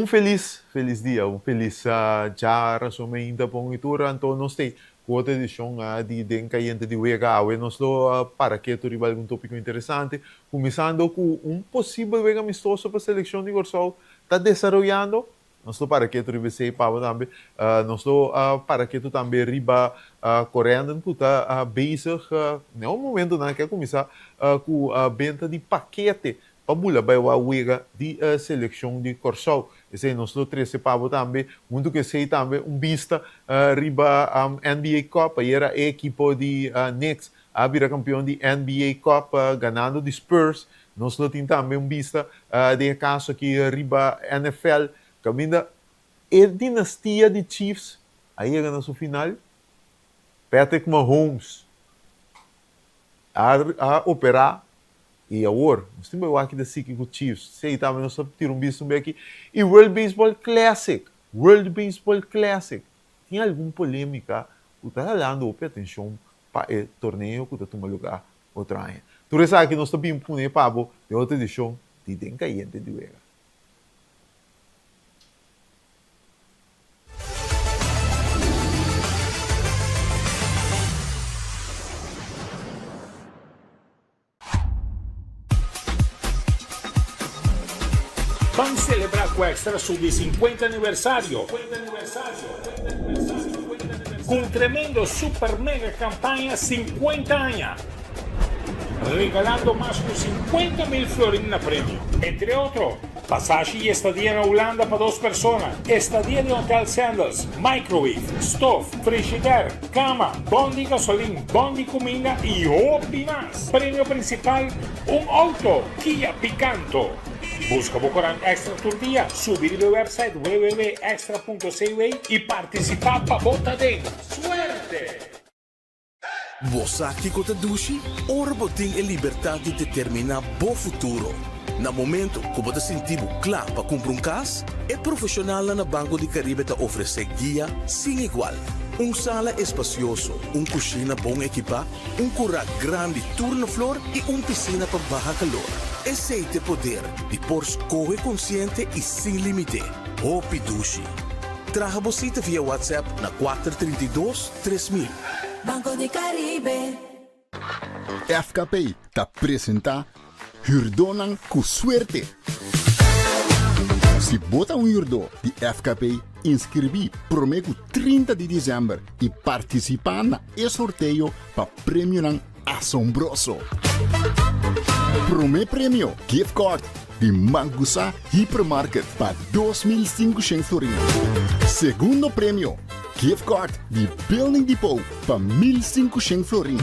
feliz dia, já resume ainda bom itura, então nós tem outra edição de Dencaiente de Wega, nós do para que tu rival um tópico interessante, começando com possível Wega amistoso para a seleção de Corsol, está desenvolvendo, nós do para que tu rival sei para também, nós do para que tu também riba correndo, que está bezig, no momento na que começar com a venda de paquete pabula by Wega de seleção de Corsol. Esse nosso 13 pavo também, muito que sei também vista riba NBA Cup, aí era a equipe de Knicks, a vira campeão de NBA Cup, ganhando de Spurs. Nós temos também vista de caso que riba NFL, caminha a dinastia de Chiefs, aí é na sua final, Patrick Mahomes a operar e agora, nós temos aqui da SIC com o Chiefs, sei também nós temos visto aqui, e World Baseball Classic, tinha alguma polêmica, que está falando, atenção, para o torneio que está tomando lugar, outra ano. Tu sabe que nós estamos com o Pabo, de outra edição, de Dencaiente de Wega. Vamos celebrar com o Extra Sub 50 aniversário. Com um tremendo super mega campanha 50 anos. Regalando mais de 50.000 florins na prêmio. Entre outros, passagem e estadia na Holanda para 2 pessoas. Estadia de Hotel Sandals, microwave, stove, frigideira, cama, bom de gasolina, bom de comida e hobby mais. Prêmio principal, auto Kia Picanto. Busca o Bocoran Extra todo dia, subir no website www.extra.cv e participar para botar dentro. Suerte! Você aqui com a Dushi, ora tem a liberdade de determinar o futuro. No momento que você sentir claro para comprar casa, é profissional na Banco de Caribe te oferece guia sem igual. Sala espacioso, cozinha bom equipa, curral grande turno flor e piscina para baixar calor. Esse é o poder de por escolher consciente e sem limite. Hopi Dushi. Traga você via WhatsApp na 432-3000. Banco de Caribe. FKP te apresenta Hurdonan com suerte. Se bota hurdo de FKP, inscrevi prometo 30 de dezembro e participar na sorteio para prêmio assombroso. Primeiro prêmio, gift card de Mangusa Hypermarket para 2.500 florins. Segundo prêmio, gift card de Building Depot para 1.500 florins.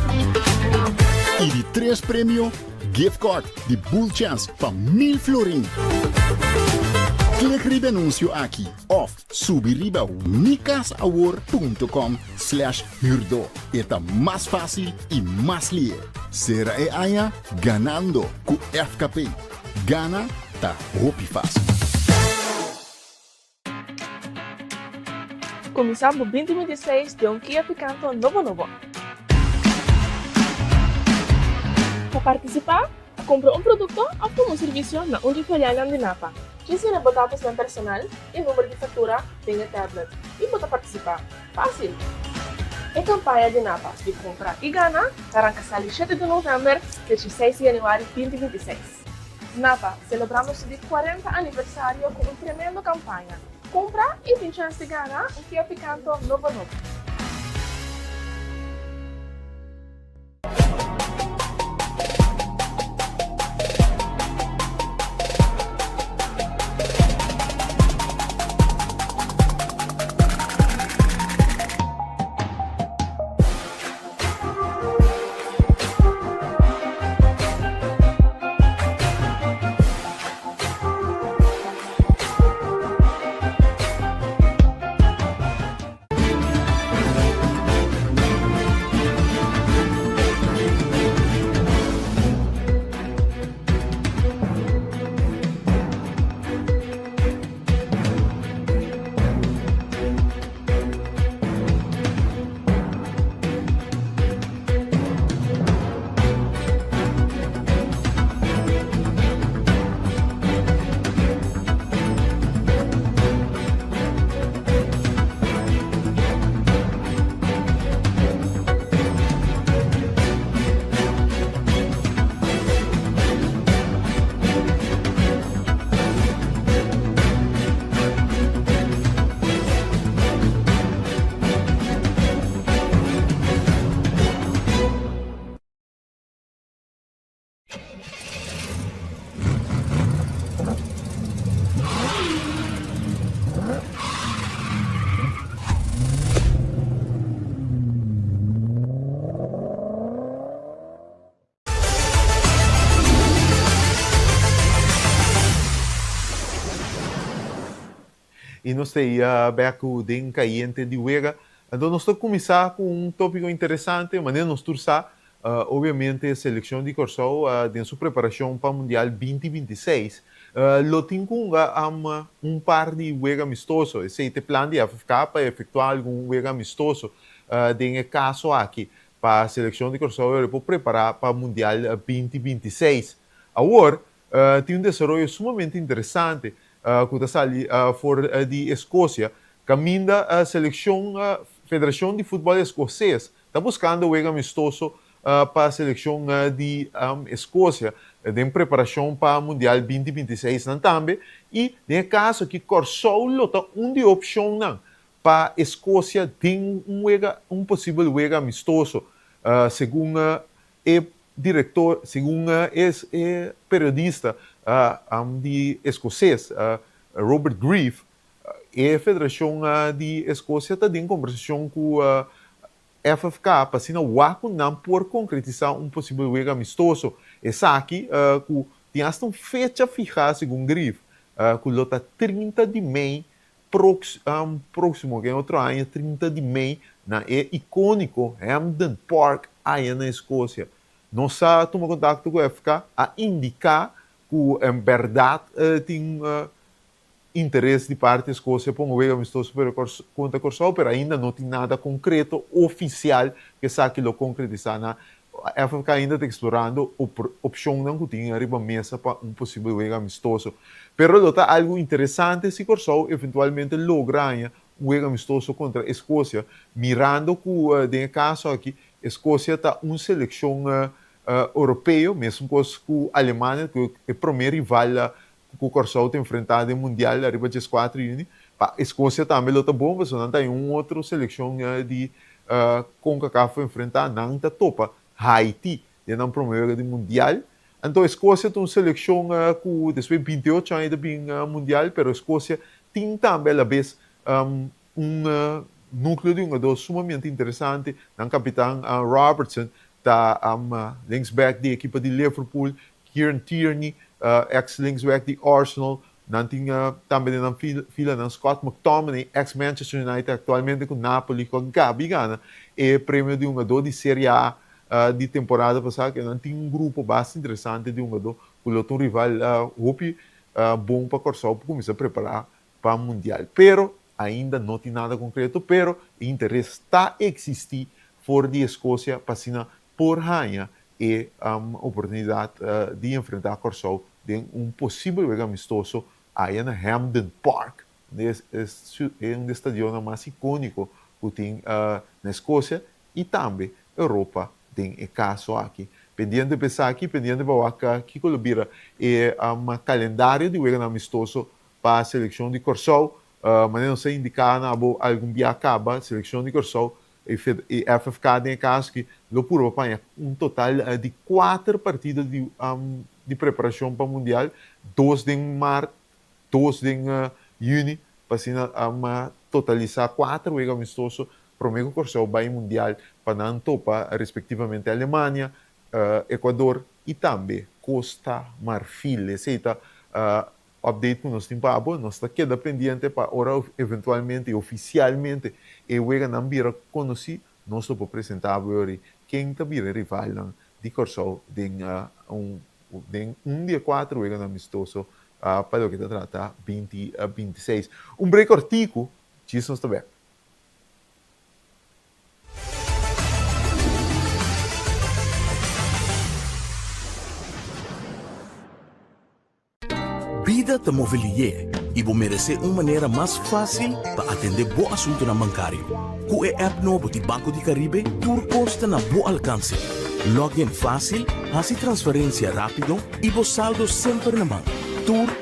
E de 3 prêmio, gift card de Bull Chance para 1.000 florins. Clique no anúncio aqui ou subiriba nicasaward.com/hurdo. É mais fácil e mais ligeiro. Será aia ganhando com FKP. Gana tá roupa fácil. Começamos 2026 de Kia Picanto novo. Para participar, compra produto ou serviço na Unifilial de Napa. Quisera botar a pessoa personal e número de fatura tem a tablet e pode participar. Fácil! É campanha de Napa de compra e gana arranca 7 de novembro a 16 de janeiro de 2026. Napa, celebramos o 40 aniversário com uma tremenda campanha. Compra e tem chance de ganhar Kia Picanto novo. e nós temos beco den caliente de Uega. Então nós vamos começar com um tópico interessante, mas nós torçar, obviamente, a seleção de Corsol em sua preparação para o Mundial 2026. Lo tem com um par de Uega amistoso, esse plano de FFK para efetuar algum Uega amistoso, em caso aqui, para a seleção de Corsol para preparar para o Mundial 2026. Agora, tem um desenvolvimento sumamente interessante, que está ali fora de Escócia, caminha a seleção, Federação de Futebol Escocês, está buscando o Uega amistoso para a seleção de Escócia, em preparação para o Mundial 2026 também, e no caso que Corsol lota de opção para a Escócia tem um possível Uega amistoso, segundo diretor, segundo periodista de escocês, Robert Grieve, a Federação de Escócia está em conversação com a FFK para se não por concretizar um possível Uega amistoso. Essa aqui, tem hasta uma fecha fijada, segundo Grieve, que lota 30 de maio próximo, que é outro ano, 30 de maio, na icônico Hampden Park, aí na Escócia. Nós tomamos contato com a FK a indicar que, em verdade, tem interesse de parte da Escócia para um Uega amistoso contra Corsol, mas ainda não tem nada concreto, oficial, que sabe que concretizar. A FK ainda está explorando a opção que tem arriba mesa para um possível Uega amistoso. Mas está algo interessante se Corsol eventualmente logra um Uega amistoso contra a Escócia, mirando que, no caso aqui, a Escócia está uma seleção europeia, mesmo com a Alemanha, que é o primeiro rival que o Corsol tem enfrentado no Mundial, arriba de 4 anos. A Escócia também está bom, mas não tem uma outra seleção de CONCACAF enfrentar, não está topa. Haiti, não primeiro do Mundial. Então a Escócia tem uma seleção que depois de 28 anos bem Mundial, mas a Escócia tem também a vez núcleo de um jogador sumamente interessante, o capitão Robertson, está linksback da equipa de Liverpool, Kieran Tierney, ex-linksback de Arsenal, também na fila Scott McTominay, ex-Manchester United, atualmente com Napoli, com Gabi Gana, e prêmio de um jogador de Série A de temporada passada, que tem um grupo bastante interessante de um jogador, que é um rival bom para Corsol, para começar a preparar para o Mundial. Pero ainda não tem nada concreto, pero o interesse está a existir fora de Escócia para por rainha e a oportunidade de enfrentar Corsol em um possível Uega amistoso aí na Hampden Park, é um estádio mais icônico que tem na Escócia e também Europa tem o caso aqui. Pendente de pensar aqui, pendente de falar que Colubira é um calendário de Uega amistoso para a seleção de Corsol, mas não sei indicar algum dia acaba a seleção de Corsol e FFK tem caso que lo puro apanha um total de 4 partidas de preparação para o Mundial, 2 em março, 2 em junho, para totalizar 4 Uega amistosos para o Mego Corsol vai ao Mundial para não topar respectivamente a Alemanha, Equador e também Costa Marfil. Esse é update que nós temos para nós está queda pendiente para ora eventualmente e oficialmente e Uega não vira conhecido, nós estamos apresentar agora quem está vira rival de Corsol em dia 4 Uega amistoso para o que está trata 20 a 26. Um break cortico, nós está bem. Vida te movilie e vou merecer uma maneira mais fácil para atender bom assunto na bancário. Com a app novo de Banco de Caribe, tudo consta na bom alcance. Login fácil, assim transferência rápido e vos saldo sempre na mão. Tudo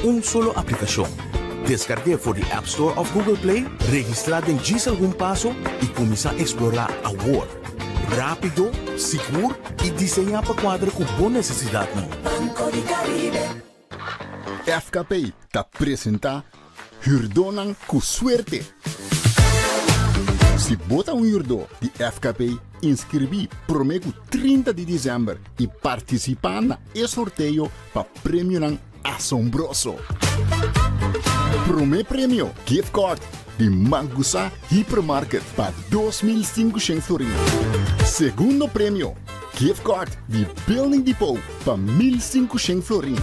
em solo aplicação. Descargue por the App Store of Google Play, registrar em diz algum passo e começar a explorar a world. Rápido, seguro e desenhar para quadro com boa necessidade. Banco de Caribe. FKP te apresenta Hurdonan com suerte. Se bota hurdo de FKP, inscrevi promego 30 de dezembro e participar na sorteio para prêmio assombroso. Primeiro prêmio, gift card de Mangusa Hypermarket para 2.500 florins. Segundo prêmio, gift card de Building Depot para 1.500 florins.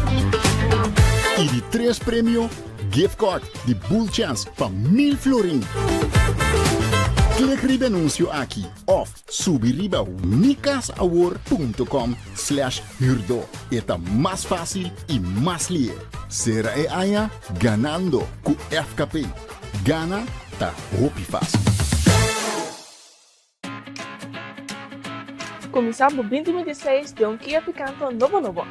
E de três prêmio, gift card de Bull Chance para 1.000 florins. Clique no anúncio aqui ou subiriba unicasaward.com/hurdo. É mais fácil e mais ligeiro. Será aí ganhando com FKP. Gana tá roupa fácil. Começamos 2026 de Kia Picanto novo.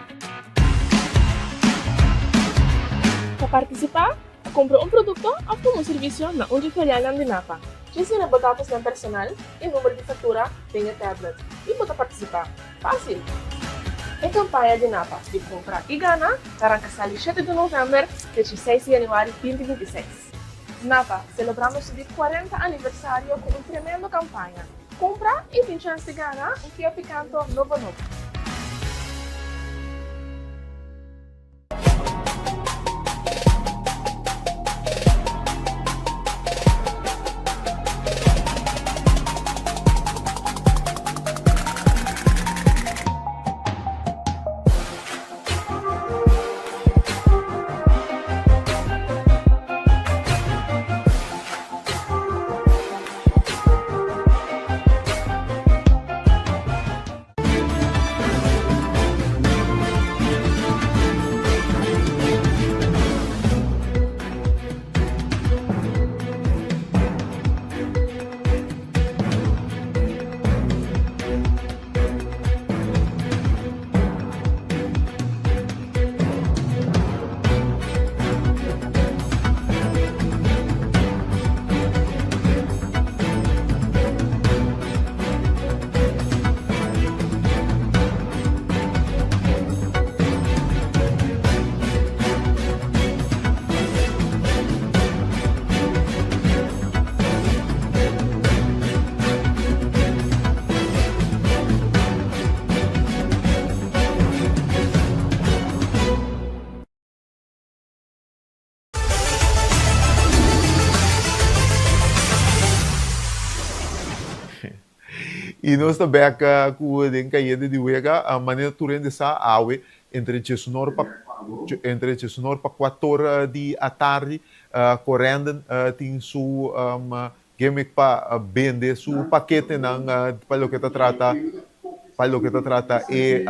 Para participar, compre um produto ou um serviço na Uniferiana de Napa. Ensina dados do personal e número de fatura tem a tablet. E pode participar. Fácil! A campanha de Napa de compra e gana arranca 7 de novembro a 16 de janeiro de 2026. Napa, celebramos o 40 aniversário com uma tremenda campanha. Compra e tem chance de ganhar um Kia Picanto novo. E nós também com a caída de Uega, a maneira de essa awe entre 19 para 4 horas da tarde, correndo, tem su game para vender su paquete para o que está trata e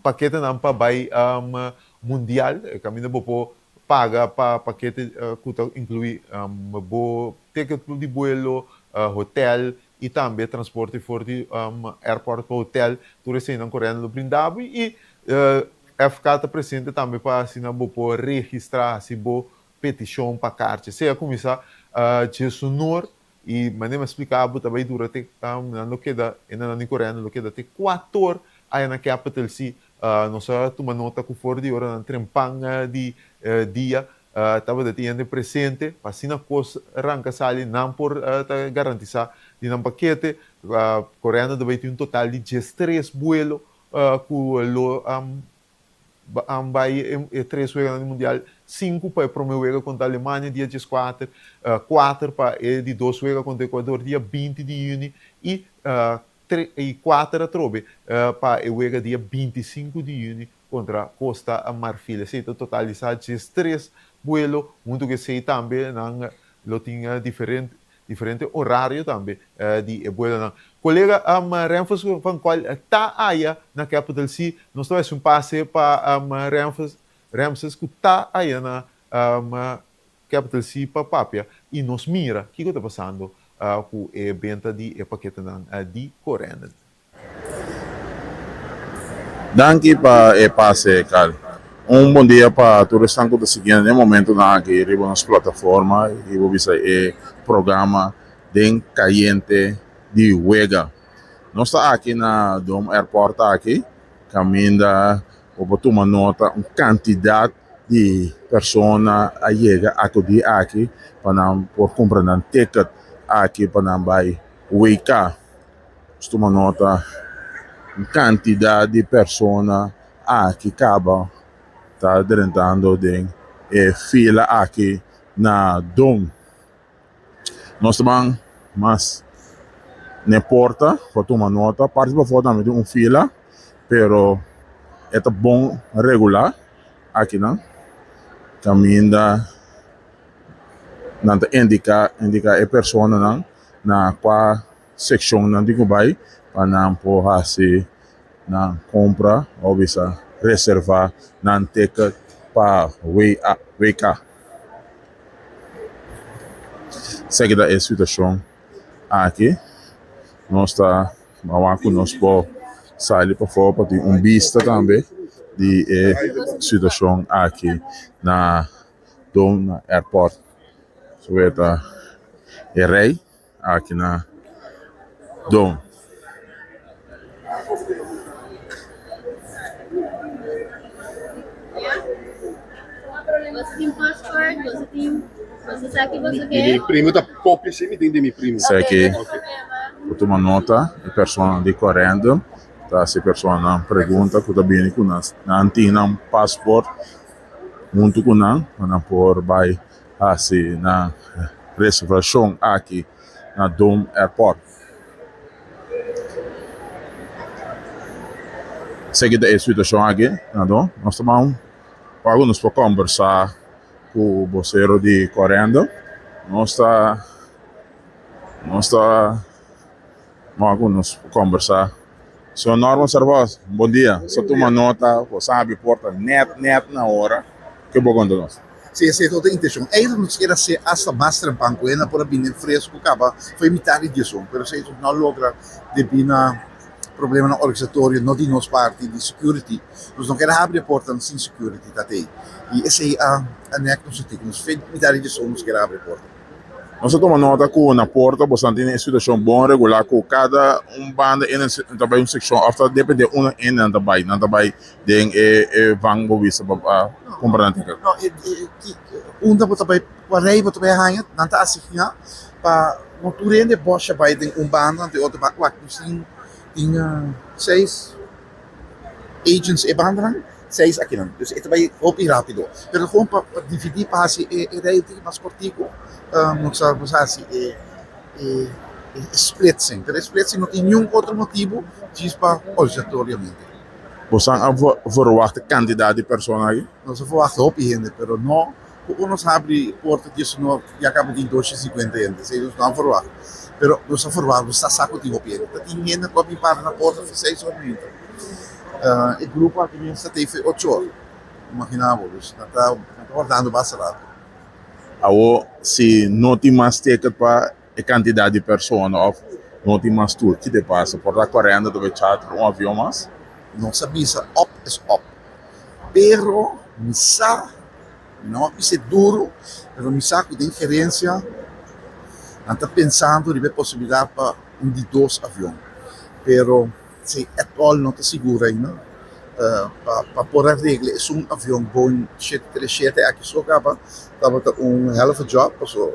paquete não para vai mundial, caminho para paga para paquete que inclui ticket de vuelo, hotel e também transporte for de airport para hotel, tudo isso não correndo no brindado e FK está presente também para assinar para registrar se boa petição para carta. Se a começar de sonor e maneira explicável também durante não queda ainda não correndo, não queda até 4 horas aí na capital se nós toma nota que for de hora na trempang de dia estava detendo presente para assinar coisa arranca sali não por garantizar de um paquete correndo deve ter um total de 13 vuelos com vai 3 vezes no mundial 5 para promover contra a Alemanha dia 14 4 para de 2 vezes contra o Equador dia 20 de junho e 4 trobe para o dia 25 de junho contra Costa Marfil. Se totalizar 13 vuelos, muito que sei também não tinha diferente horário também de vuelo. Colega, Renfos van qual está aí na capital C, nós temos um passe para Renfos que está aí na capital C para Papia e nos mira o que está passando com a venda de paquete de corrente. Danke para o passe, Carl. Bom dia para todos que estão seguindo no momento aqui nas plataformas e vou ver o programa de Caliente de Uega. Nós estamos aqui na Dom Airport aqui, caminhando, vou tomar nota, uma quantidade de pessoas a chegar aqui para por comprar um ticket aqui para vai Uega. Toma nota, uma quantidade de pessoas aqui acaba está dentro do fila aqui na Dom. Nós também, mas na porta, para tomar nota, parte para fora também tem fila, pero é bom regular aqui, não? Caminha, não indica a pessoa não na qual seção não digo vai para não porra se não compra ou bisa reservar não ticket para WK. Seguida a situação aqui, nós está conosco sair para fora para ter vista também de situação aqui na Dom Airport. So é rei aqui na Dom. Você tem passport, você sabe que você Mi quer. primo da copia se mi tem de mi primo. Isso aqui, vou tomar nota, a pessoa de correndo, tá? Se a pessoa pergunta, que também com nós, não tem um passaporte, muito com nós, não por vai assim na reservação aqui na Dom Airport. Seguida a situação aqui, na Dom, nós estamos para conversar com o voceiro de correndo. Nós vamos conversar. Senhor Norman Servoz, bom dia. Só toma nota, você sabe, porta net na hora. Que bom quando nós. Sim, essa é toda a intenção. Ainda não quer ser hasta mais trampanco, ainda por bem fresco, acaba, foi metade disso. Mas se não logra de bina problema no organizatório, não de nossa parte de security, nós não queremos abrir a porta sem security, tá aí. E essa é a neck nos artigos, nós fez metade disso, nós queremos abrir a porta. Nós toma nota que na porta você tem uma situação boa, regular, com cada banda em uma seção, after depende de uma em não vai de vang bovisa para comprar na ticket. Não,unda bota vai parei bota vai hanya, não tá assim, para não turende bocha vai de banda, de outra vai tinha 6 agents e banda, 6 aqui não. Então isso vai hopi rápido. Pero como para dividir para assim é daí tem mais cortico, não sabe assim splitsing. Pero splitsing não tem nenhum outro motivo diz para obrigatoriamente. Você verwacht quantidade de pessoas aqui? Nós verwachten hopi gente, pero não nós abre porta disso não e acaba de 250 gente, se nós não verwachten. Pero nós verwachten está saco de hopi gente. Tem gente que vai para na porta for 6 horas. O grupo aqui está teve 8 horas. Imaginamos, está guardando bastante. Se não tem mais ticket para a quantidade de pessoas, ou não tem mais tour, que te passa? Por estar correndo, deve charter avião mais? Não sabia, up é up. Pero, misa, não é duro, pero misa com diferença, não está pensando de possibilidade para de 2 aviões. Pero, se é all não está seguro ainda, para pôr a regra, é avião Boeing 737, aqui só acaba hell of a job, porque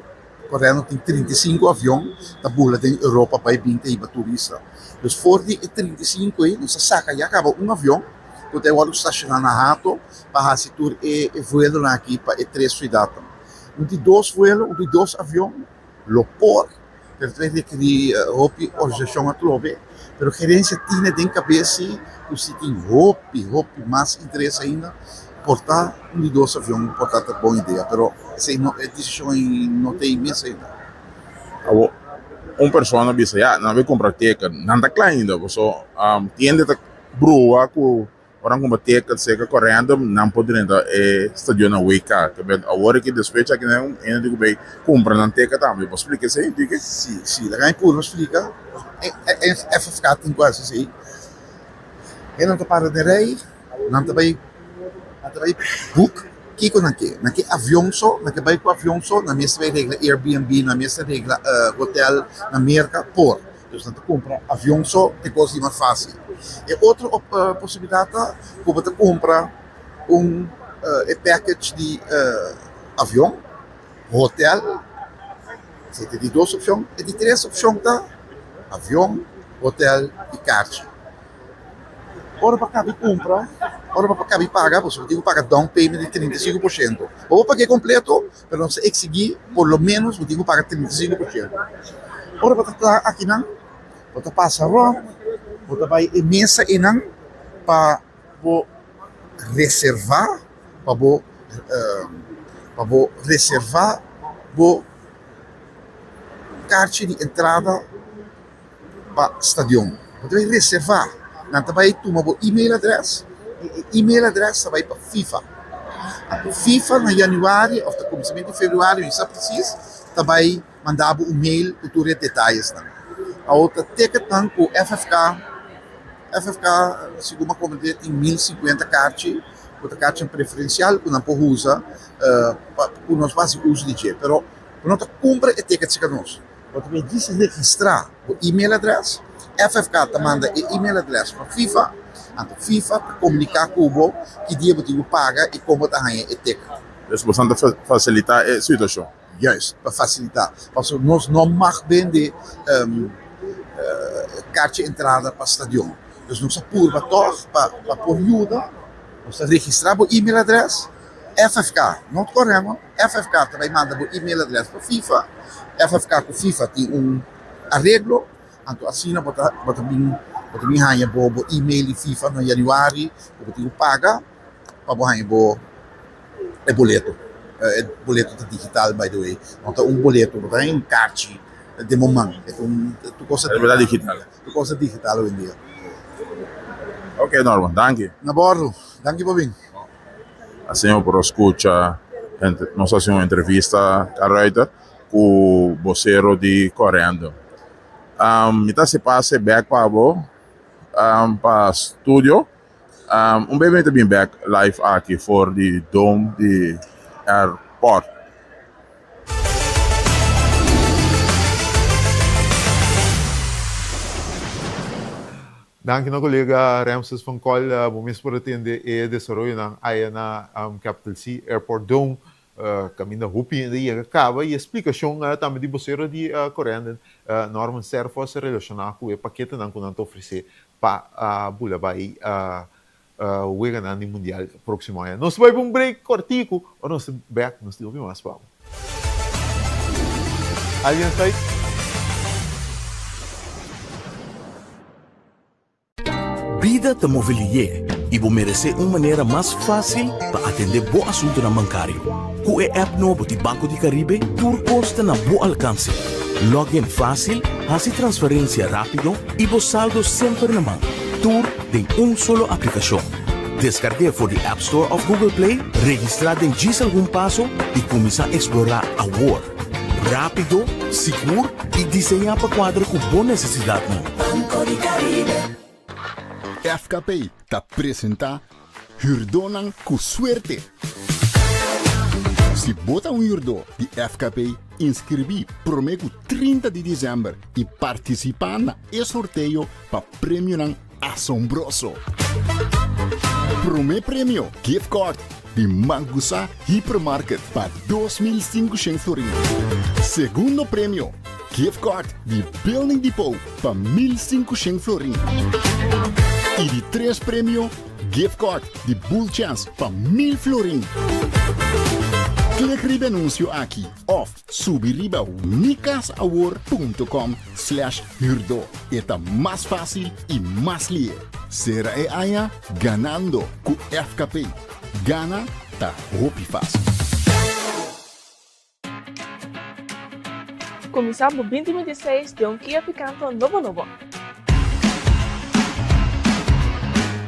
correndo tem 35 aviões, da bula tem Europa para 20 e para turista. Então, for de 35 aí, não se saca, e acaba avião, que tem agora estacionar na rato, para fazer tour e voelo aqui para 3 cidades. De 2 voos, de 2 aviões, lo por, per tre que hopi organização a trobe, pero gerência tinha de cabeça que se tem hopi mais interesse ainda portar de 2 aviões, portar é boa ideia, pero essa é decisão não tem mesa ainda. Pessoa bisa ya, não vai comprar ticket, não está claro ainda, você tiende a brua com orang comprar ticket, seca correndo, não pode entrar estadio na WK, que agora que despecha aqui não, ainda digo bem, compra na ticket também, você explica isso aí, diga? Sim, lá em puro explica, é ficar tem quase assim. E não está para de rei, não está bem book, kiko na avião só, na que vai com avião só, na mesma regra Airbnb, na mesma regra hotel, na merca por. Então não compra avião só, tem coisa mais fácil. E outra possibilidade, como você compra package de avião, hotel, você tem 2 opções, e de 3 opções tá avião, hotel e kart. Ora para cabe compra, ora para cabe paga, você tem que pagar down payment de 35%. Ou pagar completo, para não se exigir, por lo menos, você tem que pagar 35%. Ora para estar aqui não, você passa lá, você vai imensa e não, para reservar, para reservar o carte de entrada para o estádio. Você vai reservar. Não vai tomar o e-mail address. E e-mail address vai para FIFA. A FIFA, na januário, ou no começamento de fevereiro, se precisa, vai mandar um e-mail com todos os detalhes. A outra ticket com o FFK, segundo a comunidade, tem 1050 cartas. Outra carta preferencial que não pode usar para nós básicos uso de G. Mas quando você compra a ticket para nós, você vai registrar o e-mail address. FFK te manda o e-mail address para FIFA. Então FIFA para comunicar com o que dia você paga e como você ganha a ticket. Isso bastante facilitar a situação. Juist, para facilitar. Porque nós não vender carta de entrada para o estádio. Então nós apuramos para pôr ajuda. Você registrar o e-mail address, FFK, não corremos, FFK também manda o e-mail address para FIFA, FFK com FIFA tem arreglo, então assim você também ganha o e-mail de FIFA no januário, você paga para ganhar o boleto. O boleto digital, by the way. Então boleto, você tem carte de momento, é coisa digital hoje em dia. Ok, Norman, danke. Naborro, danke Bobin. Assim, por escutar, nós fazemos uma entrevista a Reuter com o vocero de Correndo. Então, se passa back para o estúdio. Bem também back live aqui for the Dome de Airport. Danke no colega Ramses van Kol, momento para atender e desenvolver na Capital C Airport Dome, caminho Rupi e acaba e explicação também de vocês de Correndo, Norman Serfos relacionado com o paquete que nós oferecer para a Bulabai o Weganandi Mundial próximo ano. Nós vamos um break cortico, ou nós back, nós temos mais para. Alguém está aí? Vida te mobilier e vou merecer uma maneira mais fácil para atender bom assunto na bancário. Com o app novo de Banco de Caribe, tudo custa na bom alcance. Login fácil, fazer transferência rápido e o saldo sempre na mão. Tudo em solo aplicação. Descargue for the App Store of Google Play, registrar em diz algum passo e começar a explorar a world. Rápido, seguro e desenhar para quadro com boa necessidade. Banco de Caribe. FKP te apresenta Hurdonan com suerte. Se bota hurdo de FKP, inscrevi prometo 30 de dezembro e participar na sorteio para prêmio assombroso. Primeiro prêmio, gift card de Mangusa Hypermarket para 2.500 florins. Segundo prêmio, gift card de Building Depot para 1.500 florins. E de 3 prêmio, gift card de Bull Chance para 1.000 florins. Clique no anúncio aqui ou subiriba nicasaward.com/hurdo. Está mais fácil e mais ligeiro. Será aia ganando com FKP. Gana tá roupa fácil. Começamos 2026 de Kia Picanto novo.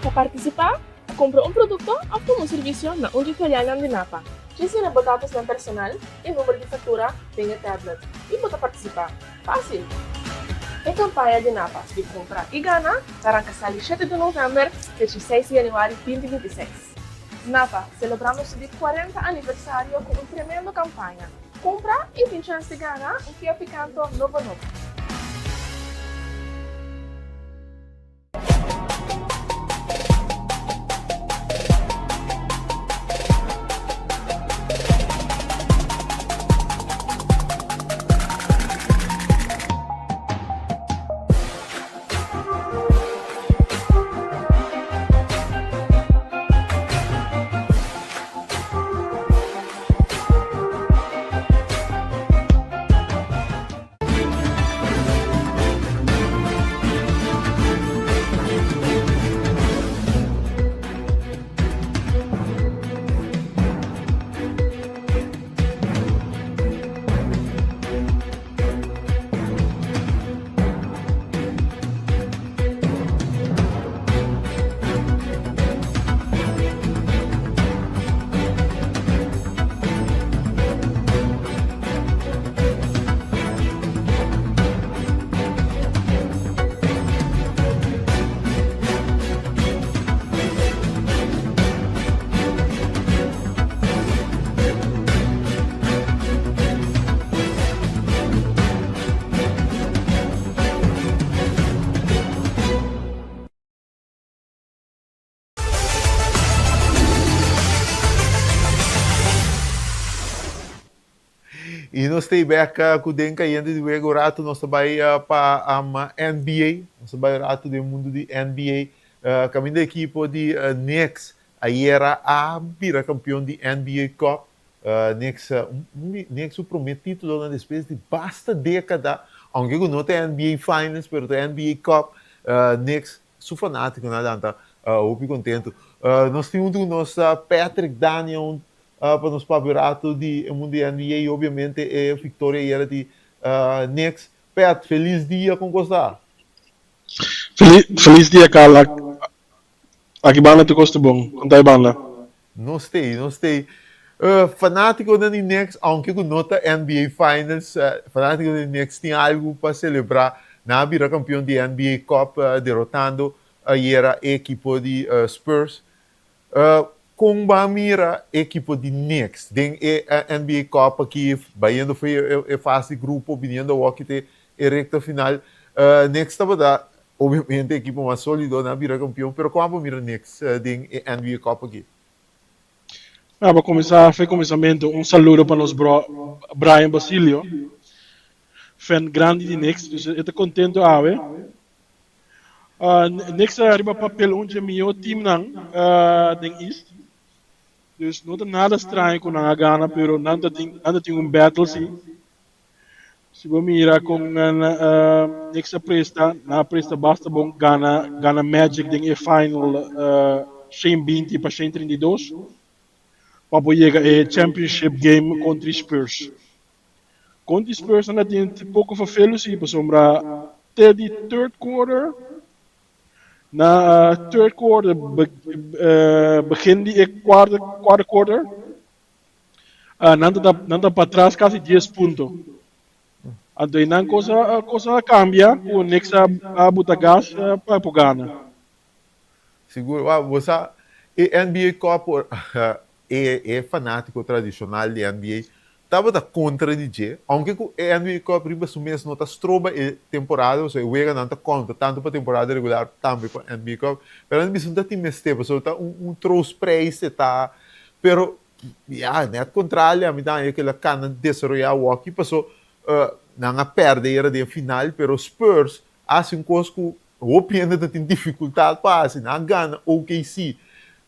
Para participar, compra produto ou serviço na Filial de Napa. Diz botados na personal e número de fatura tem a tablet. E pode participar. Fácil! A campanha de Napa de compra e gana arranca 7 de novembro a 16 de janeiro de 2026. Napa, celebramos o 40 aniversário com uma tremenda campanha. Compra e tem chance de ganhar Kia Picanto novo. E nós temos com o Denka e de o rato nós trabalhamos para a NBA, nós trabalhamos do mundo de NBA, caminho da equipe de Knicks, aí era a vira campeão de NBA Cup, Knicks o promete título na despesa de basta década, aunque não tem NBA Finals, mas tem NBA Cup, Knicks, sou fanático, nada, eu contento. Nós temos o nosso Patrick Daniel, para nos pavirato de mundo de NBA e obviamente a vitória era de Knicks. Pat, feliz dia com você. Feliz dia, Carla. Aqui banda tu gosta bom. Contai banda. Não sei. Fanático da Knicks, aunque com nota NBA Finals, fanático da Knicks tem algo para celebrar. Na vira campeão de NBA Cup, derrotando a equipe de Spurs. Com a mira equipe de Knicks, den a NBA Cup aqui, Bahia foi a fase de grupo, vindo ao que tem a recta final. Knicks estava da, obviamente, a equipe mais sólida na vira campeão, mas como a mira Knicks den a NBA Cup aqui? Para começar, foi começamento, saludo para nós Brian Basilio, fan grande de Knicks, eu estou contente a ver. Knicks arriba papel onde é o melhor time den East. Dus não tem nada estranho com a Gana, pero nada tem battle sim. Se você mirar com a Knicks presta basta bom Gana Magic tem final 120 para 132 para chegar a championship game contra Spurs. Contra Spurs ainda tem pouco vervelho sim, para sombra até de third quarter. Na third quarter, begin die quarter quarter, nanda para trás quase 10 pontos. Então, não coisa cambia, o Knicks a botar gás para Pogana. Seguro, você é NBA Cup, é fanático tradicional de NBA. Estava da contra de G, aunque o NBA Cup riba sumês nota stroba e temporada, ou seja, o EGA não conta tanto para temporada regular, também para NBA Cup, mas não precisa ter mais tempo, só tá troço preço, tá, pero, net contrário, a mim dá aquela cana de desarrollar o hockey, passou, não perde era de final, pero Spurs, assim, coisa que o opinião tem dificuldade para, assim, não gana, OKC,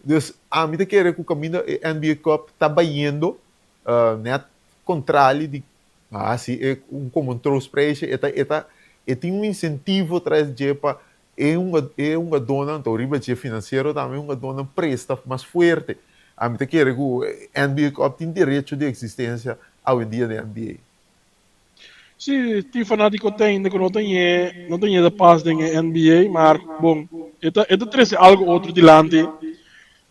então, a mim tá querendo que o caminho da NBA Cup tá baiando, net contrário de assim como trouxe para isso tem incentivo atrás de para uma dona então riba de financeiro também uma dona presta mais forte a mim que o NBA Cup tem direito de existência ao dia da NBA. Sim, tem fanático tem não tem da paz da NBA mas bom traz algo outro dilante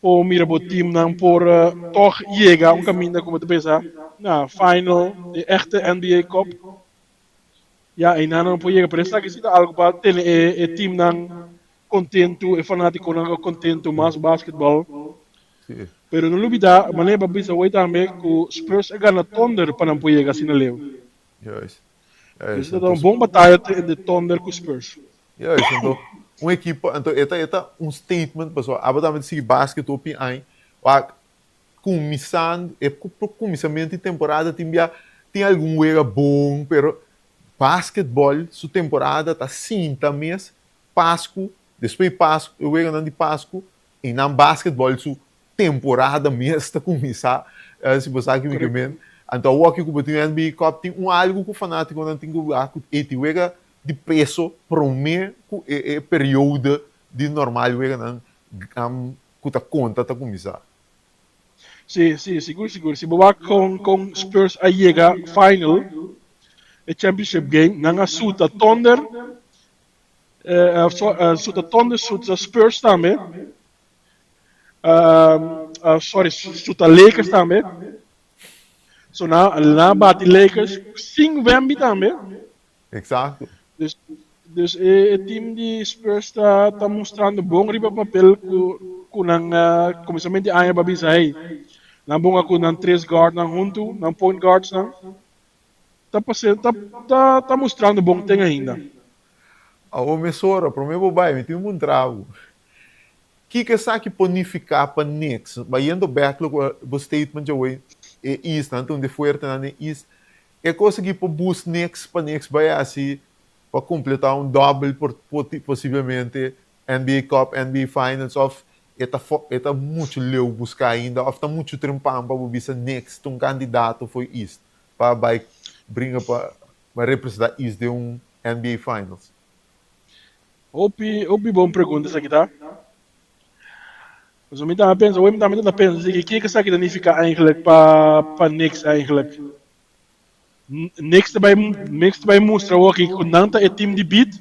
ou mira o time não por toch chega caminho como tu pensa na final de echte NBA Cup ja e não pode chegar para essa que se dá algo para ter o time não contento e fanático não contento mais basquetebol pero não olvidar maneira para pensar hoje também que o Spurs ganha Thunder para não poder chegar assim na leu isso é uma boa batalha de Thunder com o Spurs então uma equipe, então é um statement, pessoal, abadamente se basquete opi aí, começamento de temporada tem algum era bom, pero basquetebol, sua temporada tá sim, também Páscoa, depois Páscoa, eu era não de Páscoa, e não basquetebol, sua temporada mesmo está começar, se você aqui me comenta, então o que o NBA Cup tem algo que o fanático não tem que ver, de peso para o meio período de normal que a conta está começar. Sim, seguro. Se você com Spurs a chegar final, a championship game, não suta Thunder, suta Thunder, suta Spurs também, suta Lakers também, so na bate Lakers, 5 Wemby também. Exato. Dus o time de Spurs está mostrando bom riba papel com o começamento de ano para bisai. Não bom com os 3 guards não junto, não point guards não. Tá mostrando bom tem ainda. A omissora, para mim bobai, me tem um travo. Que sabe ponificar para Knicks, vai indo back o statement de hoje, East, não tem de forte na East. é conseguir para boost next vai assim para completar um double possivelmente NBA Cup, NBA Finals of eta muito leu buscar ainda, of tá muito trempão para bisa next candidato foi East para vai brinca para representar East de NBA Finals. Opi bom pergunta essa aqui, tá? Dus om daar pensa, om daar met dat pensa, zeg ik, kijk eens dat significa eigenlijk pa niks eigenlijk. Niks erbij mostra ook ik kon nanta het team die beat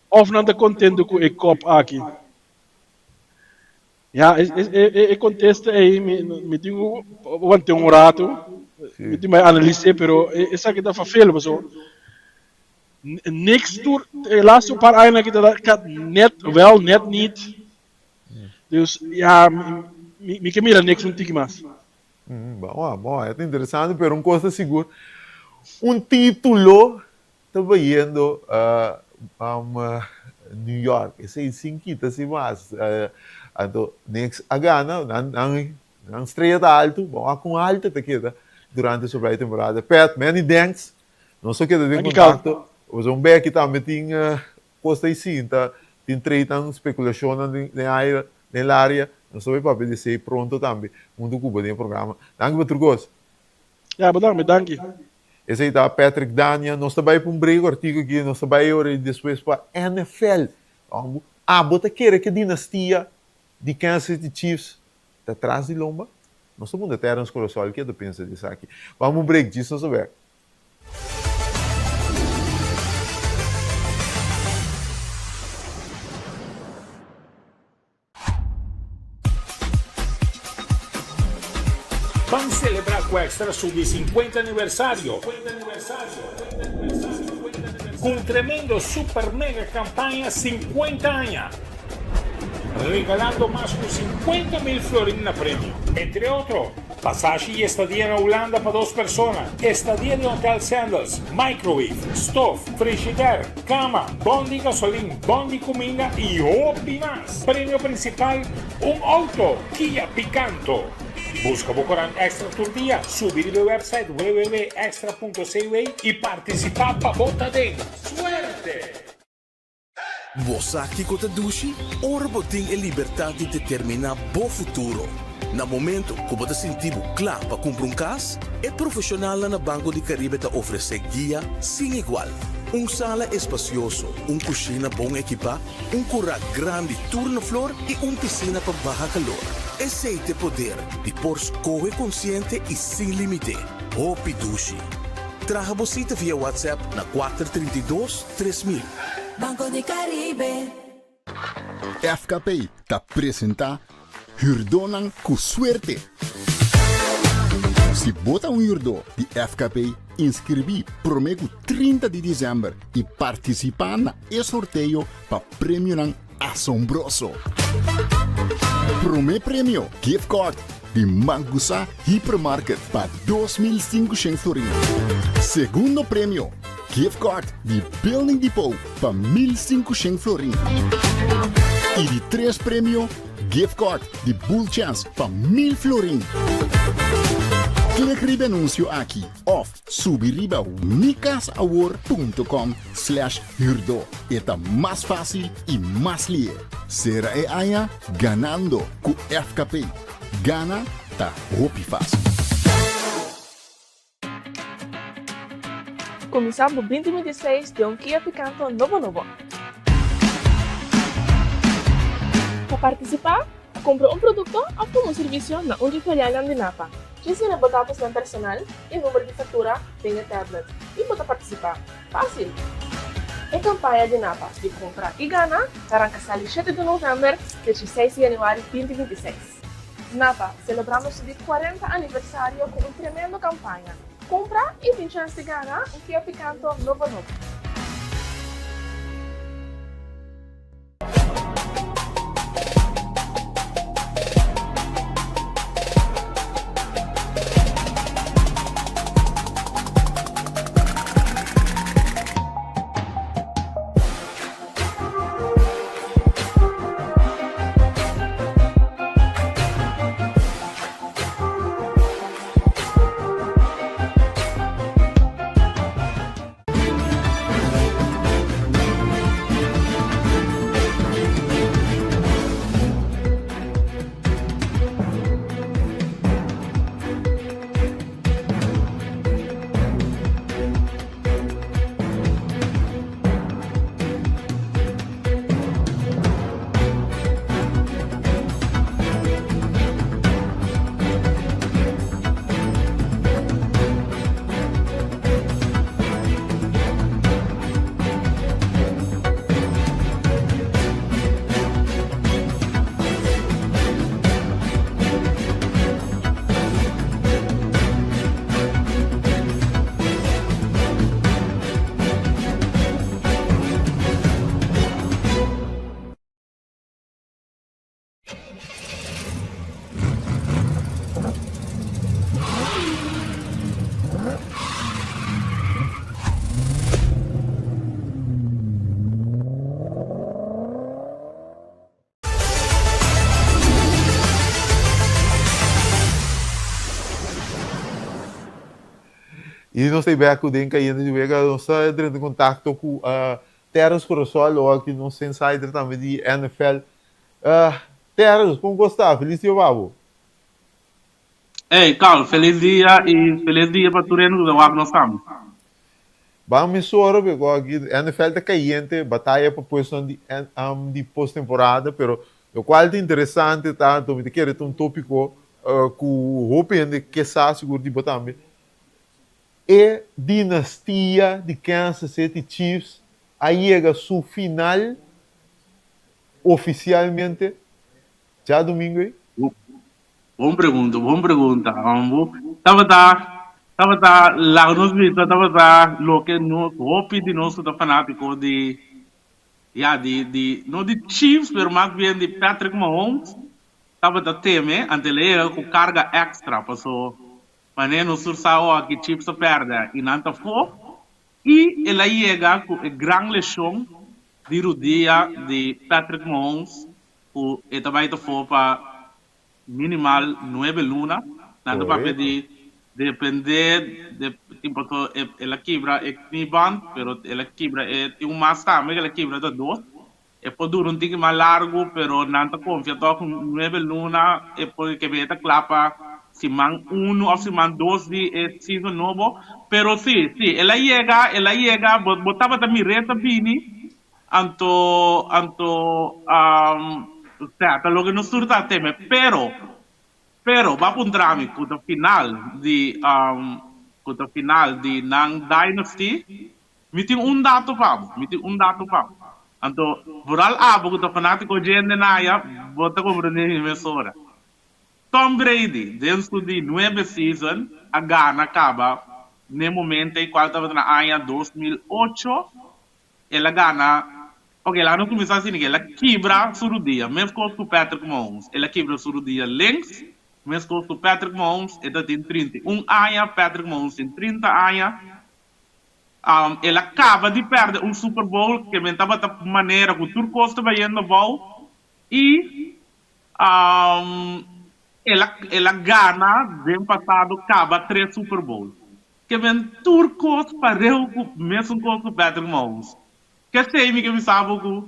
of nanta contento com ik kop aqui. Ja, ik contesta aí me tenho ontem rato, me tenho mais analisar, pero essa aqui tá fazendo, mas niks tour, laatste paar aina que tá net wel net niet. Dus ja, me que mira niks tique mais. Bom, é interessante, pero coisa segura. Título, estava indo a New York, esse é cinquita se mais. Então, next agana, não estreia da alto, bom, com alta te queda durante a temporada. Pat, many thanks. Não só queda de contato. Os homens que também tinha costa e cinta, tem treitam especulação na área. Não só para dizer pronto também. Mundo Cuba tem programa. Danke, Batrugos. Ja, bedankt, danke. Esse aí tá Patrick Dania. Nós também para break artigo aqui, nós também agora depois para NFL. Bota querer que dinastia de Kansas City Chiefs está atrás de lomba. Nós estamos até nos colossal que eu penso disso aqui. Vamos break disso, nós saber. Vamos celebrar com o Extra Sub 50 aniversário. Com um tremendo super mega campanha 50 anos. Regalando más de 50.000 florines na premio. Entre otros, pasaje y estadía en Holanda para 2 personas, estadía de Hotel Sandals, microwave, stove, frigider, cama, bondi gasolina, bondi comida y hopi más. Premio principal, un auto Kia Picanto. Busca Bocorán Extra Tour Día, subir el website www.extra.ca y participar para Bota de Suerte! Você aqui com a Dushi, orbo tem a liberdade de determinar o futuro. No momento que você sentir claro para comprar casa, é profissional na Banco de Caribe te oferece guia sem igual. Sala espacioso, cozinha bom equipa, curral grande turno flor e piscina para baixo calor. Esse é o poder de por escolher consciente e sem limite. Hopi Dushi. Traga você via WhatsApp na 432-3000. Banco de Caribe. FKP te apresenta Hurdonan com suerte. Se bota hurdo de FKP, inscrevi promego 30 de dezembro e participar na sorteio para prêmio assombroso. Prêmio gift card de Mangusa Hypermarket para 2.500 florins. Segundo prêmio, gift card de Building Depot para 1.500 florins. E de 3 prêmio, gift card de Bull Chance para 1.000 florins. Clique no anúncio aqui ou subir ao micasaward.com/hurdo. É mais fácil e mais lié. Será aia ganhando com FKP. Gana tá hopi fácil. Começamos 2026 de Kia Picanto novo. Para participar, compra produto ou toma serviço na Uniferial de Napa. Diz-me botar seu personal e número de fatura tem a tablet e pode participar. Fácil! A campanha de Napa de compra e gana arranca 7 de novembro de 16 de janeiro de 2026. Napa, celebramos o 40 aniversário com uma tremenda campanha. Compra e tem chance de ganhar Kia Picanto novo. E nós temos beco den caindo de vega, nós está entrando em contato com Terras Corosol, ou aqui nós insider também de NFL. Terras, como gostar? Feliz dia, babo. Ei, Carl, feliz dia e feliz dia para tu no do nós estamos. Vamos me soro, porque aqui NFL está caindo, batalha para posição de pós-temporada, pero o qual é interessante, tá? Então, me quero um tópico que o Hope que sabe seguro de botar é dinastia de Kansas City Chiefs aí chega seu final oficialmente já domingo aí. Bom pergunta. Tava lá nos vídeos, tava lo que no Hope de nosso da fanático de não de Chiefs, mas mais bem de Patrick Mahomes. Tava da teme ante ele com carga extra, passou mas no sursao aqui Chiefs a perde e não for e ele chega com a grande lição de rodia de Patrick Mahomes o e também for para minimal 9 luna nada para pedir depender de tipo ela quebra e band pero ela quebra é mais também ela quebra de dois e pode durar tique mais largo pero não confia com 9 luna e pode que beta clapa si man 1 ou si man 2 de season novo pero sí ela llega botava também reta bini anto certo lo que nos surta teme pero va para un trame con el final de Nang Dynasty mi tem un dato pa anto voral abo con el fanático gente naya bota como René Mesora Tom Brady dentro de 9 season a Ghana acaba no momento em qual estava na AIA 2008 ela Ghana ok, ela não começou assim, ela quebra o dia, mesmo com o Patrick Mahomes, ela quebra o dia links, mesmo com o Patrick Mahomes, ela tem 31 anos, Patrick Mahomes tem 30 anos, ela acaba de perder um Super Bowl, que estava da maneira que o Turco estava indo bom, e ela ganha, ano passado, acaba 3 Super Bowls. Que o Turco parou mesmo com o Patrick Mahomes. Que sei que me sabe que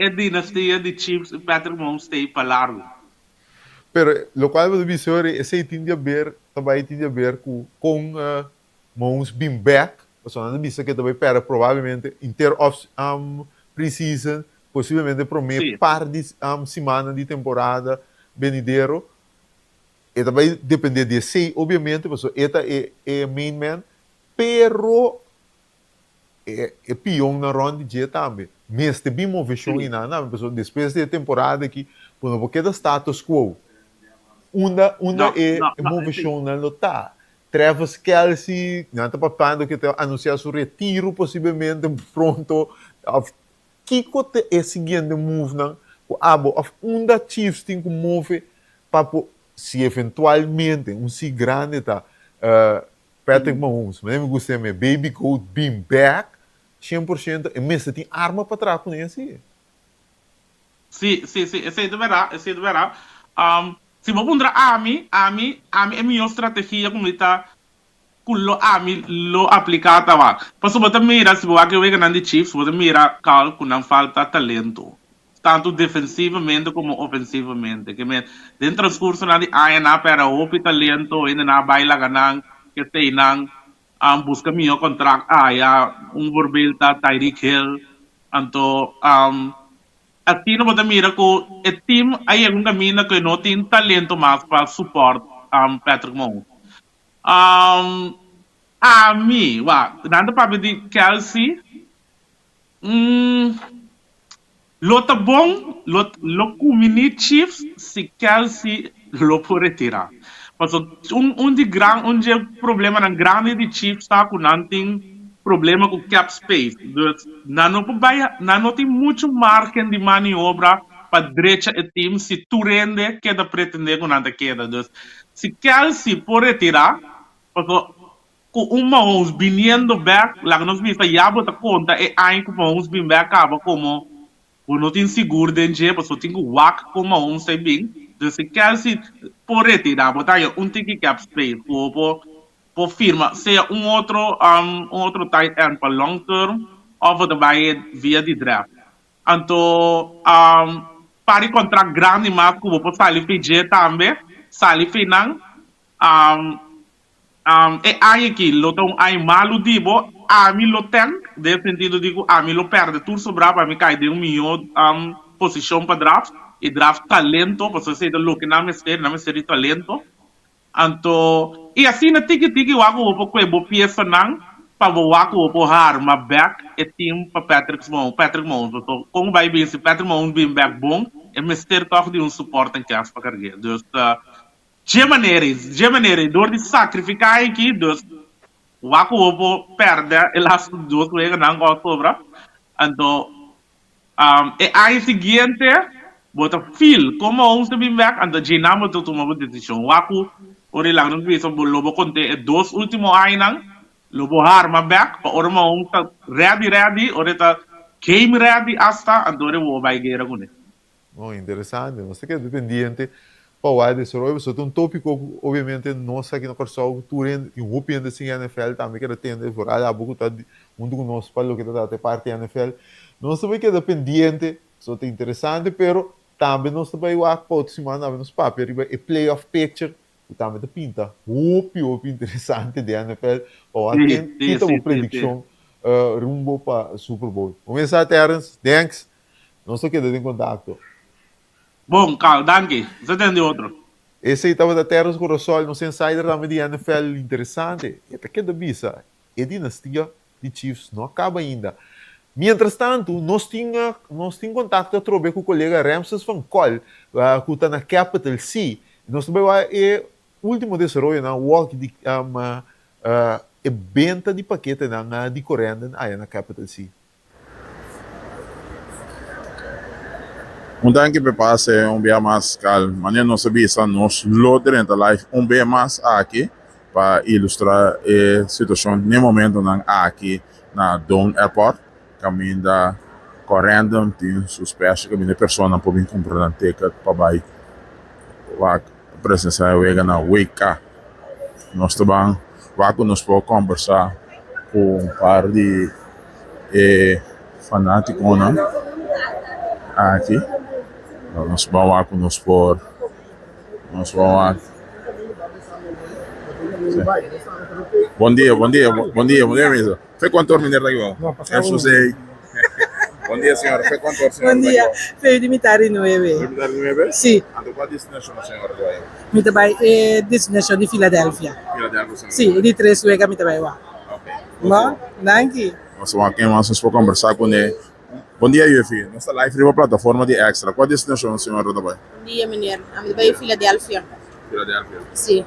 a dinastia de Chiefs e Patrick Mahomes tem para largo. Pero lo qual você dizer esse tem a ver também tem a ver com Mahomes being back, ou seja, não disse que também para provavelmente inter off pre-season, possivelmente para meio par de semana de temporada venidero. E também depende de si, obviamente, porque esta é main man, pero é pior na ronda de também. Mas tem bem uma versão e nada, depois da temporada aqui, porque da status quo, uma é uma versão na lota. Travis Kelce, não está papando que anunciar seu retiro possivelmente pronto. Que coisa é seguinte move não? O da Chiefs tem que mover para se eventualmente se grande tá Patrick Mahomes, mas me gusta me Baby Goat being back 100% e mesmo tem arma para trás com esse. Sim, esse é de verdade. Se vou pondrar a mim é minha estratégia como está kullo lo applicata va. Posso botar mira se vou aqui o grande Chiefs, vou mira cal com não falta talento. Tanto defensivamente como ofensivamente. Que dentro do transcurso na ANA para o talento ainda na baila ganang que tem busca meu contrato vorbilta Tyreek Hill anto assim não pode mirar que o time aí é um caminho que não tem talento mais para suporte Patrick Mahomes a mim nada para pedir Kelce lo tá bom lo comini Chiefs se Kelce lo pode retirar. Mas de problema na grande de Chiefs está com não tem problema com cap space. Não tem muito margem de maniobra para direita e time se tu rende queda pretender com nada queda. Se Kelce pode retirar, com Mahomes vindo back, lá que nós vimos já bota conta e aí com Mahomes vindo back acaba como não tem seguro dentro, porque tem que whack com Mahomes também. Se Kelce pode retirar, botar um ticket cap space, por firma, seja outro tight end para long term, ou você vai via de draft. Então, para contrato grande, mas como você sabe, PG também, sabe, finan, e aí aqui, lotão aí malo dibo, a mim lo tem, de sentido digo, a mim lo perde, tudo sobra para mim cai de milhão posição para draft, e draft talento, você sei do que não me ser talento. Então, e assim na tiki wago opo kwe bo pieza nang pa bo wago opo har ma back e team pa Patrick Mahomes. So, kung vai bem se Patrick Mahomes bem back bom, é mister toch de support em casa para carregar. Dus de maneira, door de sacrificar aqui, dus wago opo perde e las duas coisas nang go sobra. Então, e aí seguinte, bota feel como Mahomes bem back, então já não tô tomando decisão. Wago ori lang nung piso lobo konti dos último ay nang lobo harma back pa ori mo ta ready ori ta game ready hasta andore wo vai gera kune. Oh, interessante, não sei que é dependente para o desenvolvimento, só tem um tópico obviamente não sei que no corso turno e um opinião assim NFL também que atende por aí a pouco tá um do nosso palo que tá até parte NFL, não sei que é dependente, só tem interessante, pero também não sei o que pode se mandar nos papéis e playoff picture também da pinta opi interessante de NFL ou até pinta uma predição rumbo para Super Bowl. Vamos começar, Terence, thanks, não sei o que é de contato. Bom, Carl, danke, você tem de outro. Esse aí estava da Terence Corosol, não sei insider também de NFL interessante, e até que da bisa, a dinastia de Chiefs não acaba ainda. Mientras tanto, nós tínhamos contato com o colega Ramses Van Col, que está na Capital C. Nós também último desenvolvimento na walk de evento de paquete na de correndo aí na Capital C. Danke per passe dia mais calmo. Mañana nós nos loter na live dia mais aqui para ilustrar a situação no momento aqui na Down Airport. Caminho da correndo, tem suspeito que a pessoa pode comprar um ticket para vai presenciar na Wake. Nós também vamos conversar com um par de fanáticos aqui. Nós vamos por Bom dia mesmo. Foi quanto mineiro aqui? Eu sei. Bom dia, senhora. Foi quanto senhora? Bom dia. Foi Dimitari 9. Dimitari 9? Sì. Ando qual destinazione, senhora? Mi trabalho destinazione di Filadelfia. Filadelfia, senhora? Sì, di 3 suega mi trabalho lá. Ok. Bom, danke. Nós vamos aqui, vamos conversar com ele. Bom dia, Yufi. Nossa live é uma plataforma de extra. Qual destinação, senhora? Bom dia, menino. Eu trabalho em Filadélfia. Filadelfia? Sim.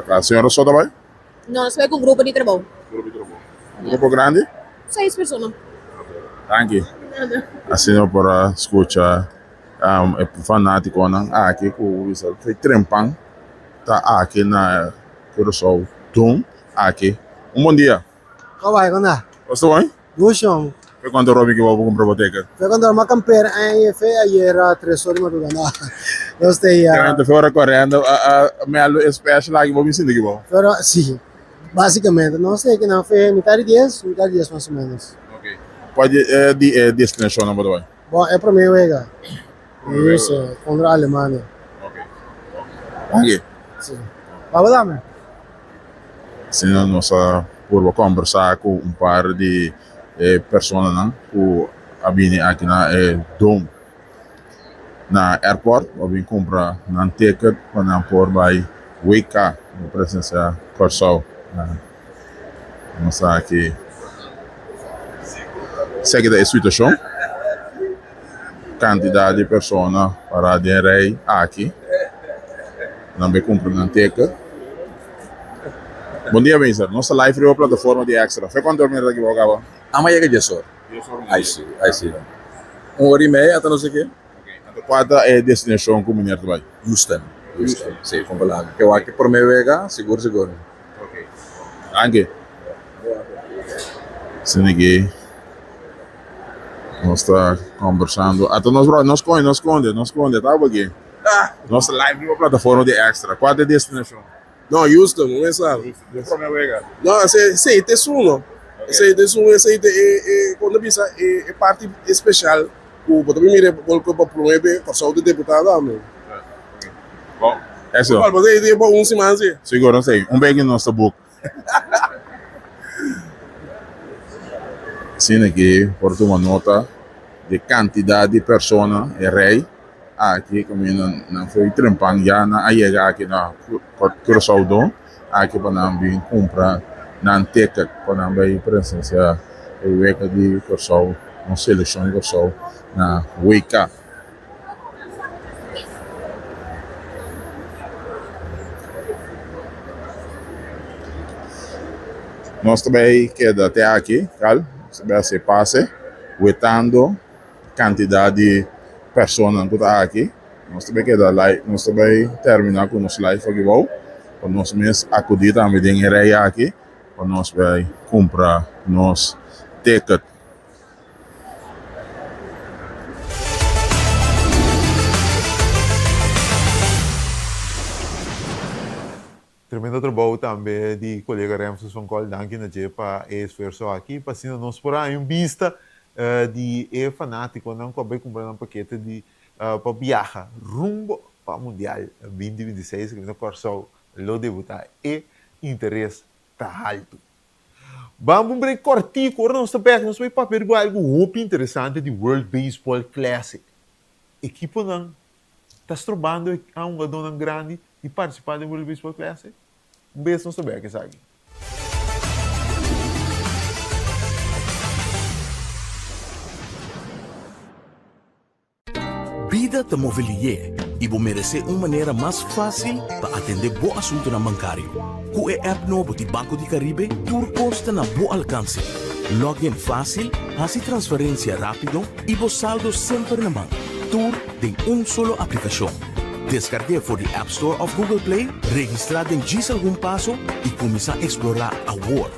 A senhora só trabalha? Não, nós somos um grupo de trabalho. Grupo de trabalho. Grupo grande? 6 pessoas. Danke. Assim, para escutar, é fanático, aqui com o foi trempang, tá aqui na Corosol, Tum, aqui. Bom dia. Kawai ko na. Você vai? Gusto. Foi quando o Robin que vai comprar boteca? Foi quando uma camper aí foi ayer 3 horas de madrugada. Eu stay. Então, fora correndo, me alo especial aqui, vou me sentir aqui, Pero sim. Basicamente, não sei que não foi metade 10 mais ou menos. Ok. Pode destinação não pode. Bom, é para mim, Vega. Isso, contra a Alemanha. Ok. Aqui. Sim. Vamos lá, meu. Sim, nós vamos conversar com um par de pessoas que vêm aqui na Dome, na airport, vêm comprar um ticket para por vai Wake, na presença Corsol. Vamos aqui. Segue da situação. Quantidade de pessoas para aderir aqui. Não me compra um ticket. Bom dia, Benzer. Nossa live é uma plataforma de extra. Foi quanto dormir aqui, Bogaba? Amanhã que dia só? Aí sim. 1h30 até não sei o quê. Qual é a destinação que o menino vai? Houston. Sim, vamos lá. Que eu aqui por meio vega, seguro. Ok. Anche. Sim, aqui. Nós estamos conversando. Até nós esconde, tá aqui. Nossa live é uma plataforma de extra. Qual é a destinação? No, Houston, non è stato. No, se te sono. Se te sono, se te quando bisa è parte special, o potrebbe mire qualche per promuovere per saúde deputado amen. Bom, eso. Qual você tem bom semana assim? Seguro, sei. Bem no nosso book. Sim, aqui, por uma nota de quantidade de pessoas e rei. Aqui, como não foi trempang já na chega aqui na Curaçao, aqui para não vir comprar na ticket para não ver presença e week de Curaçao, uma seleção de Curaçao na Wake Up. Nós também queda até aqui, cal, se passe, vetando quantidade de pessoas que está aqui. Nós também queda lá, nós também terminar com nosso live aqui, para nós mesmos acudir também em rei aqui, para nós vai comprar nosso ticket. Tremendo trabalho também de colega Remsos van Kol, danke na para esforço aqui, para se nós por aí vista de fanático, não acabei comprando um paquete de para viajar rumbo para o Mundial 2026, que no Curaçao lo debutar e interesse está alto. Vamos break cortico, agora nós estamos para ver algo muito interessante de World Baseball Classic. Equipe não está trabalhando a uma dona grande e participar do World Baseball Classic. Beijo, nós estamos aqui, sabe? Vida te mobilier e vou merecer uma maneira mais fácil para atender bom assunto na bancário. Com o app novo de Banco de Caribe, tudo consta na bom alcance. Login fácil, assim transferência rápido e vos saldo sempre na mão. Tudo em solo aplicação. Descargue por the App Store of Google Play, registrar em diz algum passo e começar a explorar a world.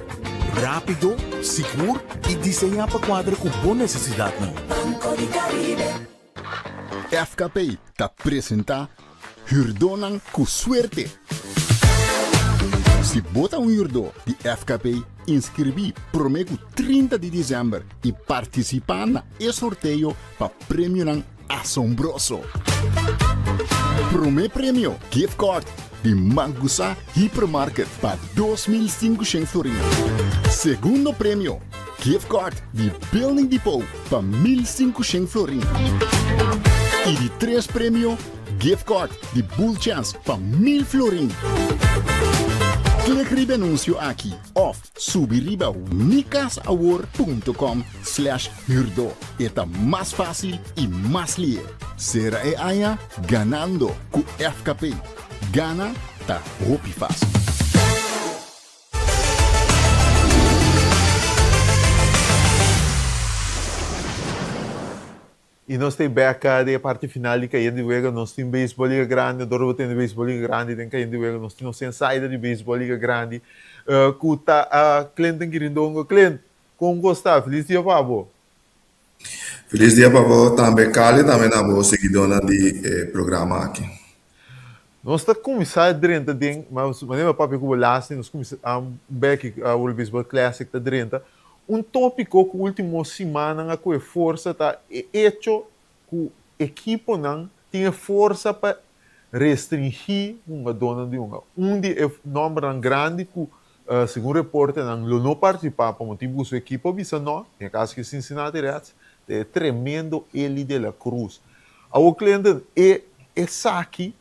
Rápido, seguro e desenhar para quadro com boa necessidade. Banco de Caribe. FKP te apresenta Hurdonan com suerte. Se bota hurdo de FKP, inscrevi promego 30 de dezembro e participar na sorteio para prêmio assombroso. Primeiro prêmio, gift card de Mangusa Hypermarket para 2.500 florins. Segundo prêmio, gift card de Building Depot para 1.500 florins. E de 3 prêmio, gift card de Bull Chance para 1.000 florins. Clique no anúncio aqui ou subir a unicasaward.com/hurdo. Está mais fácil e mais lié. Será aí ganhando com FKP. Gana tá roupa fácil. E nós temos beca de parte final de Caian de Vega, nós temos beisebol liga grande, Dorvo tem beisebol liga grande, tem Caian de Vega, nós temos saída de beisebol liga grande. Kuta a Clinton Quirindongo, Clint, como gostar? Feliz dia para você. Feliz dia para você também, Cali, também na boa seguidora de programa aqui. Nós estamos começando a dentro, mas maneira para o last, nós começamos a back a World Baseball Classic da dentro. Tópico que última semana com força está hecho que a equipe não tinha força para restringir uma dona de uma. De número grande que, segundo o repórter, não participar por motivo que sua equipe visa não, em caso que Cincinnati Reds, é tremendo ele de la Cruz. O cliente é aqui,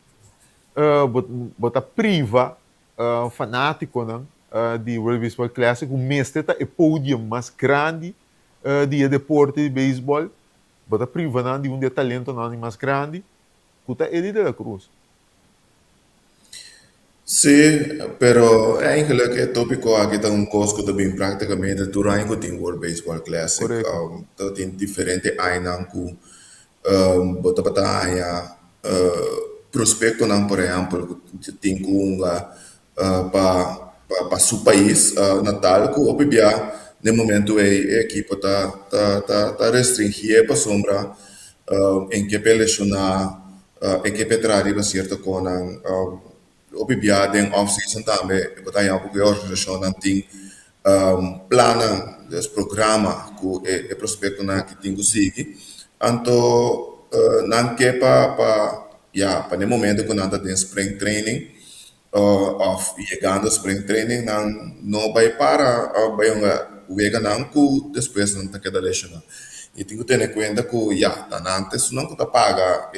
bota priva fanático não. De World Baseball Classic, o mestre é o pódio mais grande de deporte de beisebol, bota priva de de talento mais grande, que é ele de la Cruz. Sim, pero eigenlijk het tópico aqui está costo também praticamente durante o World Baseball Classic, tem diferente ainda que bota batalha prospecto não, por exemplo, tem para seu país natal, que obviamente no momento a equipe está restringida para sombra em que peleciona, em que petrarriba certo com obibia den off-season também, botar em algo que a organização não tem plana, des programa que prospecto na que tem que seguir. Então, não quer para no momento que não tem spring training, of chegando spring training, não vai para, vai vega não que depois não está queda lesionado. E tem que ter em conta que, antes não está paga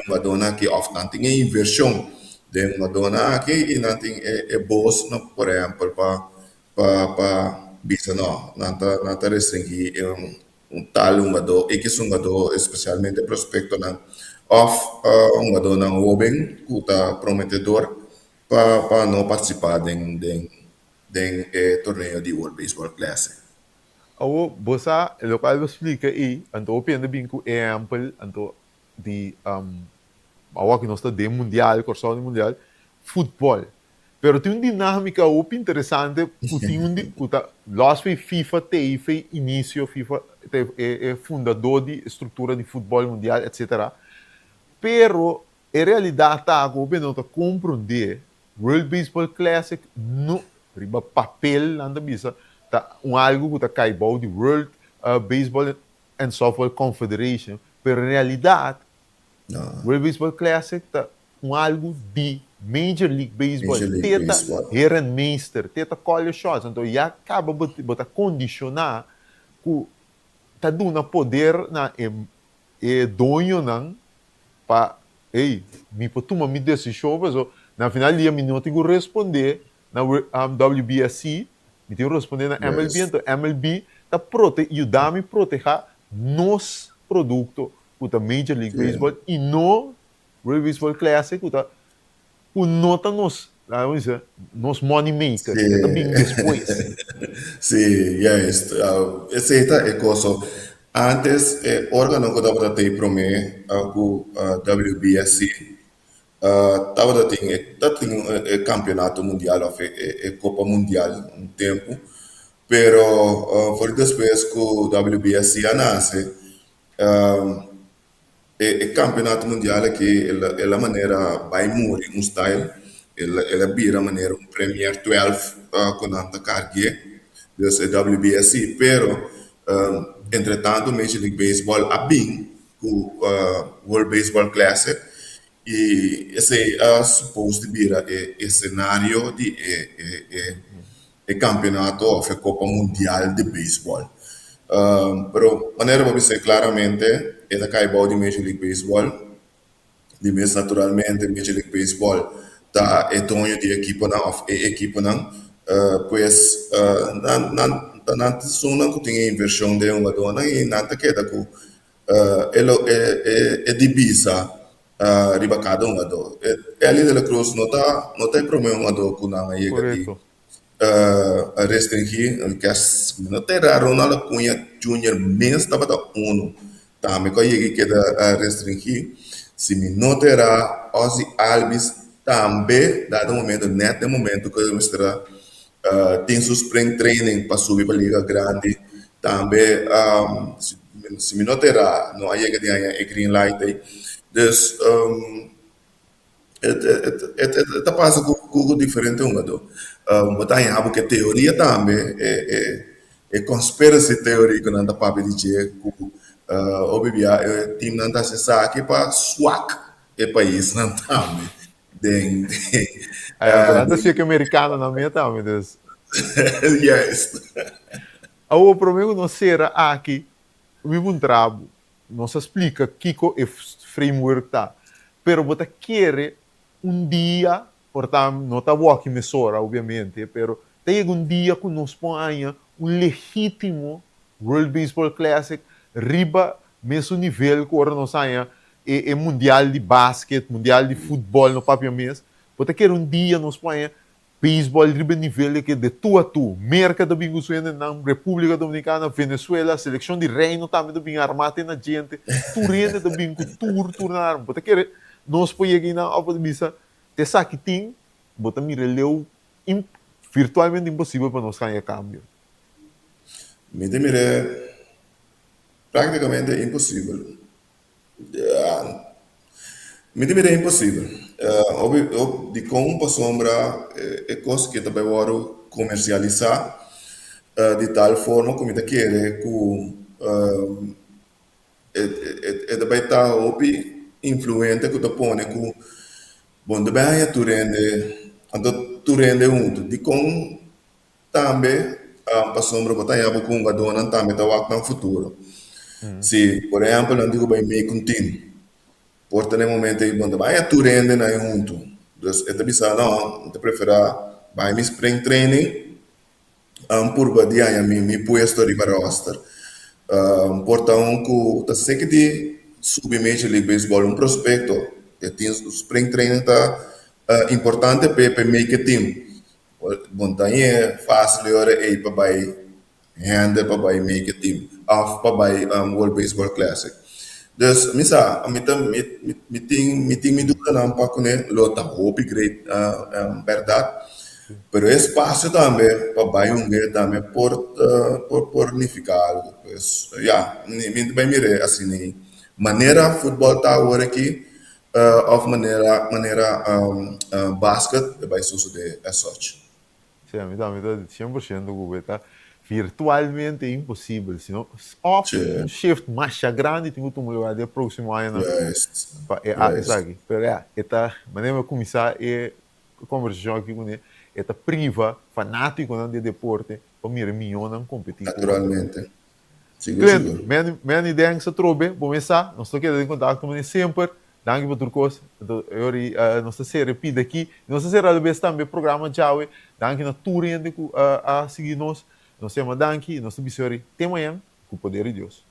uma dona que off não tem inversão, de uma dona que não tem boss, por exemplo, para bisa não está restringir tal uma do e que são do especialmente prospecto não of uma dona jovem que está prometedor para não participar de torneio de World Baseball Classic. Bosa, lo qual explica aí, então opende bem com exemplo, então de agora que nós está de mundial, corção mundial, futebol. Pero tem uma dinâmica interessante, tem nós foi FIFA foi início, FIFA é fundador de estrutura de futebol mundial, etc. Pero a realidade está que não está compreender World Baseball Classic no riba papel anda bisa tá algo que está caibou de World Baseball and Softball Confederation, pero na realidade World Baseball Classic tá algo de Major League Baseball, teta Herrenmeister, teta Collier Shots, então já acaba de condicionar que tá dando poder na dono não para me toma minha decisão, mas na final dia me não tenho que responder na WBSC, me tenho que responder na MLB, então MLB tá ajudar-me a proteger nos produtos da Major League Baseball e no World Baseball Classic, nota nos money makers, que também depois. Sim, esse é coisa. Antes, o órgão que estava ter para mim, o WBSC, estava tem campeonato mundial, Copa Mundial um tempo, pero foi depois que o WBSC nasce, o campeonato mundial aqui é a maneira vai morrer um style, ela vira maneira um Premier 12 com anta cargue, dus WBSC, pero entretanto Major League Baseball a bem com World Baseball Classic e esse é supposed vira o cenário de campeonato ou Copa Mundial de Baseball. Pero maneira para dizer claramente é que a de Major League Baseball, de mês naturalmente Major League Baseball tá tonho de equipa não, pois não só que tem inversão de uma dona e nada que que é divisa riba cada uma do ali de la Cruz não tá problema do com na aí restringir que não terá Ronaldo Cunha Junior mês estava da uno também que aí que restringir se me não terá Ozzy Alves também dado momento net de momento que mostra tem seu spring training para subir para a liga grande também se me não terá não aí que tem green light aí dus tá passa com diferente um do botar em algo que teoria também é conspiracy theory que não dá para dizer que obvia o time não está se saque para swak é país não também antes que americano na minha também dus yes o problema não será aqui o mesmo trabalho não se explica Kiko é framework tá pero você quer dia portanto não está boa que mesura obviamente pero tem dia que nós põe legítimo World Baseball Classic riba mesmo nível que agora nós saia é mundial de basquete, mundial de futebol no papel mês. Você quer dia nós põe beisebol riba nível que de tu a tu, merca do bingo suena na República Dominicana, Venezuela, seleção de reino também do bingo armado na gente, turene do bingo turnar. Você quer nós põe aqui na opção te saque tem, você me releu virtualmente impossível para nós ganhar cambio. Me mire praticamente impossível. Me é impossível. de com para sombra é coisa que também vou comercializar de tal forma como ele quer que é também está influente que tu põe que bom também tu rende junto de com também para sombra botar em com a dona também tá no futuro se por exemplo não digo bem meio contínuo por ter momento aí bom também tu rende na junto então é bisa não te prefere vai me spring training por dia me puesto riba roster portanto que tá sei que de subir Major League Baseball prospecto que tem spring training tá importante para make team bom tá é fácil agora aí para vai handle para vai make team off para vai World Baseball Classic dus misa me dúvida não para com lota hope great verdade pero espaço também para vai também por unificar algo pues me bem mire assim maneira futebol tá agora aqui of maneira basket vai suceder é sorte. Sim, a mim também está 100% Gube, tá virtualmente impossível, senão off um shift mais grande tem que lugar de próximo ano. Exato, pero esta maneira de começar é conversação aqui com ele, esta priva fanático de deporte para mim milhão competição. Naturalmente. Cliente, minha ideia é que se trobe, vou começar, nós estamos aqui em contato com ele sempre. Dank por tudo coisa. Eu nossa série pide aqui, nossa série às vezes também programa já é. Dank na tour ainda a seguir nós. Nós temos dank, nossa bisori tem manhã com o poder de Deus.